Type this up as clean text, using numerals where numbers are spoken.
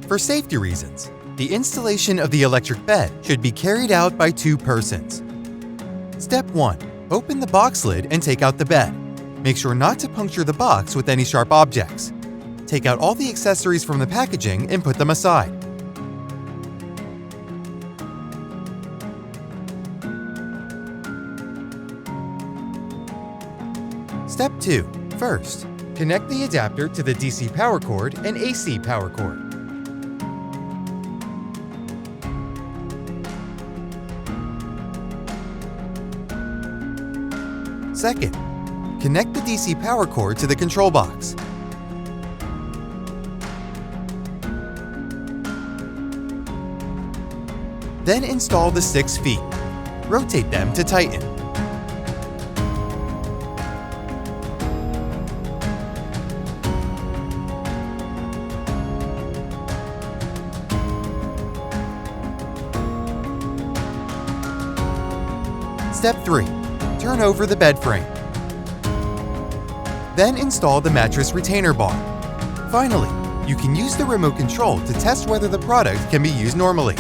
For safety reasons, the installation of the electric bed should be carried out by 2 persons. Step 1. Open the box lid and take out the bed. Make sure not to puncture the box with any sharp objects. Take out all the accessories from the packaging and put them aside. Step 2. First, connect the adapter to the DC power cord and AC power cord. Second, connect the DC power cord to the control box. Then install the 6 feet. Rotate them to tighten. Step 3. Turn over the bed frame. Then install the mattress retainer bar. Finally, you can use the remote control to test whether the product can be used normally.